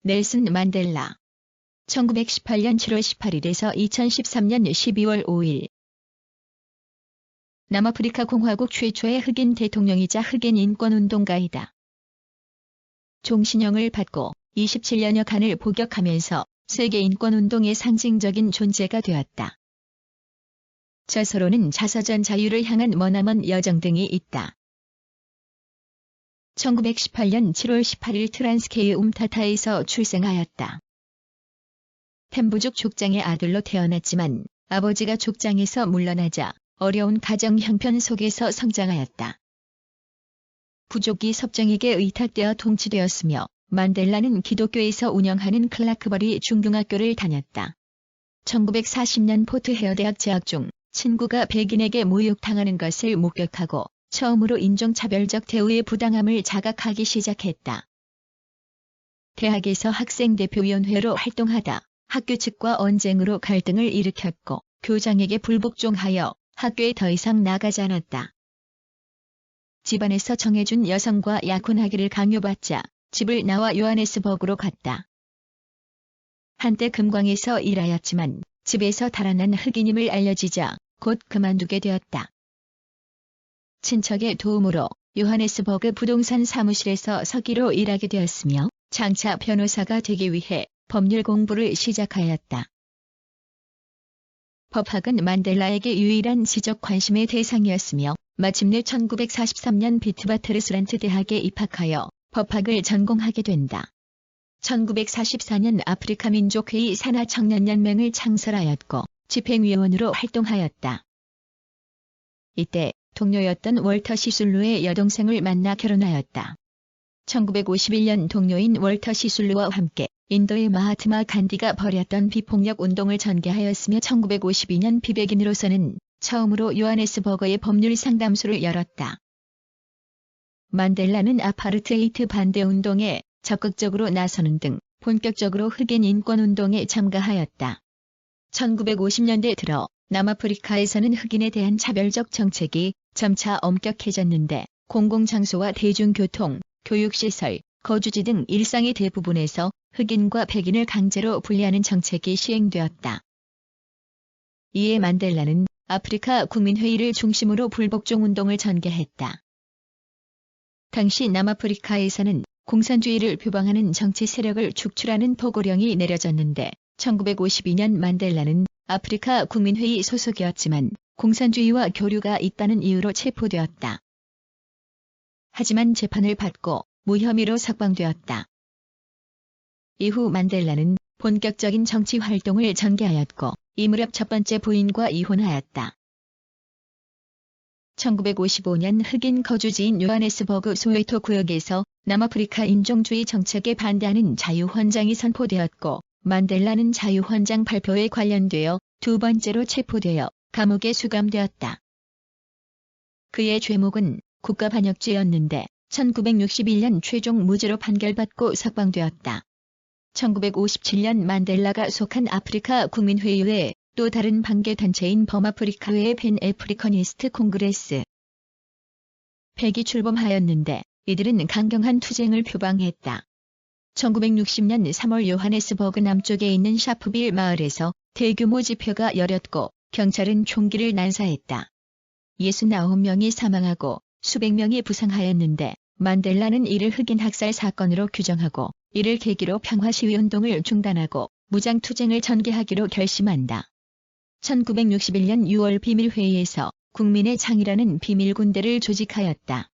넬슨 만델라 1918년 7월 18일에서 2013년 12월 5일 남아프리카 공화국 최초의 흑인 대통령이자 흑인 인권운동가이다. 종신형을 받고 27년여간을 복역하면서 세계 인권운동의 상징적인 존재가 되었다. 저서로는 자서전 자유를 향한 머나먼 여정 등이 있다. 1918년 7월 18일 트란스케이 움타타에서 출생하였다. 템부족 족장의 아들로 태어났지만 아버지가 족장에서 물러나자 어려운 가정 형편 속에서 성장하였다. 부족이 섭정에게 의탁되어 통치되었으며 만델라는 기독교에서 운영하는 클라크버리 중등학교를 다녔다. 1940년 포트헤어 대학 재학 중 친구가 백인에게 모욕당하는 것을 목격하고 처음으로 인종차별적 대우의 부당함을 자각하기 시작했다. 대학에서 학생대표위원회로 활동하다 학교 측과 언쟁으로 갈등을 일으켰고 교장에게 불복종하여 학교에 더 이상 나가지 않았다. 집안에서 정해준 여성과 약혼하기를 강요받자 집을 나와 요하네스버그로 갔다. 한때 금광에서 일하였지만 집에서 달아난 흑인임을 알려지자 곧 그만두게 되었다. 친척의 도움으로 요하네스버그 부동산 사무실에서 서기로 일하게 되었으며 장차 변호사가 되기 위해 법률 공부를 시작하였다. 법학은 만델라에게 유일한 지적 관심의 대상이었으며 마침내 1943년 비트바트르스란트 대학에 입학하여 법학을 전공하게 된다. 1944년 아프리카 민족회의 산하청년연맹을 창설하였고 집행위원으로 활동하였다. 이때 동료였던 월터 시술루의 여동생을 만나 결혼하였다. 1951년 동료인 월터 시술루와 함께 인도의 마하트마 간디가 벌였던 비폭력 운동을 전개하였으며 1952년 비백인으로서는 처음으로 요하네스버그의 법률 상담소를 열었다. 만델라는 아파르테이트 반대 운동에 적극적으로 나서는 등 본격적으로 흑인 인권운동에 참가하였다. 1950년대 들어 남아프리카에서는 흑인에 대한 차별적 정책이 점차 엄격해졌는데 공공장소와 대중교통, 교육시설, 거주지 등 일상의 대부분에서 흑인과 백인을 강제로 분리하는 정책이 시행되었다. 이에 만델라는 아프리카 국민회의를 중심으로 불복종 운동을 전개했다. 당시 남아프리카에서는 공산주의를 표방하는 정치 세력을 축출하는 포고령이 내려졌는데 1952년 만델라는 아프리카 국민회의 소속이었지만 공산주의와 교류가 있다는 이유로 체포되었다. 하지만 재판을 받고 무혐의로 석방되었다. 이후 만델라는 본격적인 정치 활동을 전개하였고 이 무렵 첫 번째 부인과 이혼하였다. 1955년 흑인 거주지인 요하네스버그 소웨토 구역에서 남아프리카 인종주의 정책에 반대하는 자유헌장이 선포되었고 만델라는 자유헌장 발표에 관련되어 두 번째로 체포되어 감옥에 수감되었다. 그의 죄목은 국가반역죄였는데 1961년 최종 무죄로 판결받고 석방되었다. 1957년 만델라가 속한 아프리카 국민회의 외에 또 다른 반개단체인 범아프리카회의 팬 애프리커니스트 콩그레스 팩이 출범하였는데 이들은 강경한 투쟁을 표방했다. 1960년 3월 요하네스버그 남쪽에 있는 샤프빌 마을에서 대규모 집회가 열렸고 경찰은 총기를 난사했다. 69명이 사망하고 수백 명이 부상하였는데 만델라는 이를 흑인 학살 사건으로 규정하고 이를 계기로 평화시위운동을 중단하고 무장투쟁을 전개하기로 결심한다. 1961년 6월 비밀회의에서 국민의 창이라는 비밀군대를 조직하였다.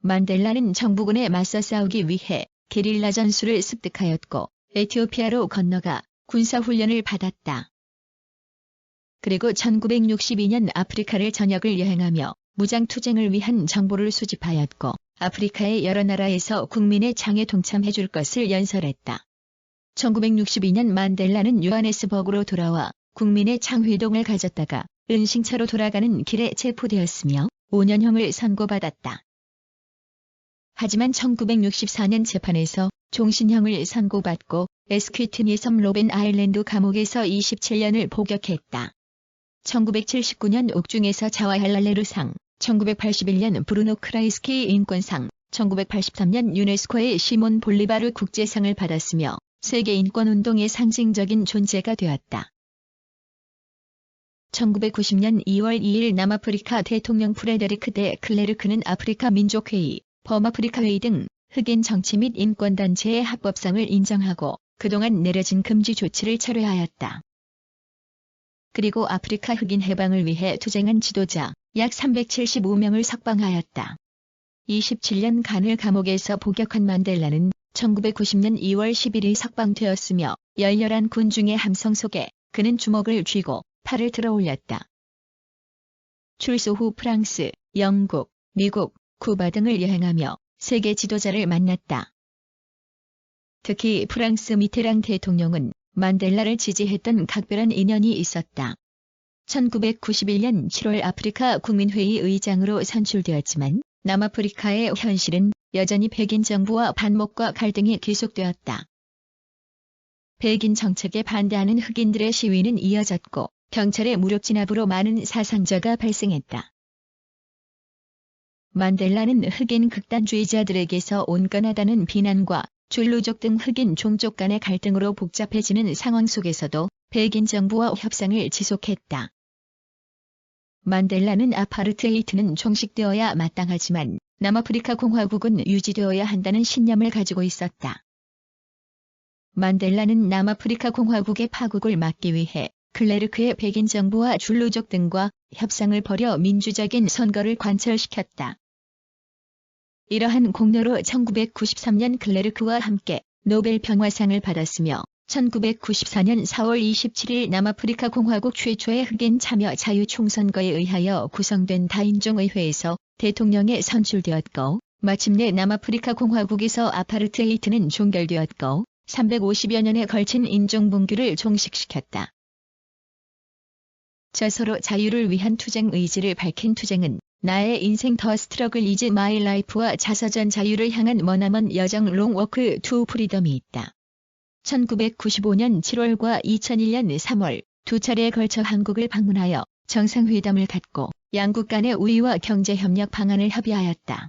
만델라는 정부군에 맞서 싸우기 위해 게릴라 전술을 습득하였고 에티오피아로 건너가 군사훈련을 받았다. 그리고 1962년 아프리카를 전역을 여행하며 무장투쟁을 위한 정보를 수집하였고 아프리카의 여러 나라에서 국민의 창에 동참해줄 것을 연설했다. 1962년 만델라는 요하네스버그로 돌아와 국민의 창 회동을 가졌다가 은신처로 돌아가는 길에 체포되었으며 5년형을 선고받았다. 하지만 1964년 재판에서 종신형을 선고받고 에스퀴트니 섬 로벤 아일랜드 감옥에서 27년을 복역했다. 1979년 옥중에서 자와할랄레루상, 1981년 브루노 크라이스키 인권상, 1983년 유네스코의 시몬 볼리바르 국제상을 받았으며 세계 인권운동의 상징적인 존재가 되었다. 1990년 2월 2일 남아프리카 대통령 프레데리크 데 클레르크는 아프리카 민족회의, 범아프리카회의 등 흑인 정치 및 인권단체의 합법성을 인정하고 그동안 내려진 금지 조치를 철회하였다. 그리고 아프리카 흑인 해방을 위해 투쟁한 지도자 약 375명을 석방하였다. 27년 간을 감옥에서 복역한 만델라는 1990년 2월 10일에 석방되었으며 열렬한 군중의 함성 속에 그는 주먹을 쥐고 팔을 들어 올렸다. 출소 후 프랑스, 영국, 미국, 쿠바 등을 여행하며 세계 지도자를 만났다. 특히 프랑스 미테랑 대통령은 만델라를 지지했던 각별한 인연이 있었다. 1991년 7월 아프리카 국민회의 의장으로 선출되었지만 남아프리카의 현실은 여전히 백인 정부와 반목과 갈등이 계속되었다. 백인 정책에 반대하는 흑인들의 시위는 이어졌고 경찰의 무력 진압으로 많은 사상자가 발생했다. 만델라는 흑인 극단주의자들에게서 온건하다는 비난과 줄루족 등 흑인 종족 간의 갈등으로 복잡해지는 상황 속에서도 백인 정부와 협상을 지속했다. 만델라는 아파르테이트는 종식되어야 마땅하지만 남아프리카 공화국은 유지되어야 한다는 신념을 가지고 있었다. 만델라는 남아프리카 공화국의 파국을 막기 위해 클레르크의 백인 정부와 줄루족 등과 협상을 벌여 민주적인 선거를 관철시켰다. 이러한 공로로 1993년 클레르크와 함께 노벨 평화상을 받았으며 1994년 4월 27일 남아프리카 공화국 최초의 흑인 참여 자유총선거에 의하여 구성된 다인종의회에서 대통령에 선출되었고 마침내 남아프리카 공화국에서 아파르테이트는 종결되었고 350여 년에 걸친 인종분규를 종식시켰다. 저서로 자유를 위한 투쟁 의지를 밝힌 투쟁은 나의 인생 더 스트러글 이즈 마이 라이프와 자서전 자유를 향한 머나먼 여정 롱워크 투 프리덤이 있다. 1995년 7월과 2001년 3월 두 차례에 걸쳐 한국을 방문하여 정상회담을 갖고 양국 간의 우위와 경제협력 방안을 협의하였다.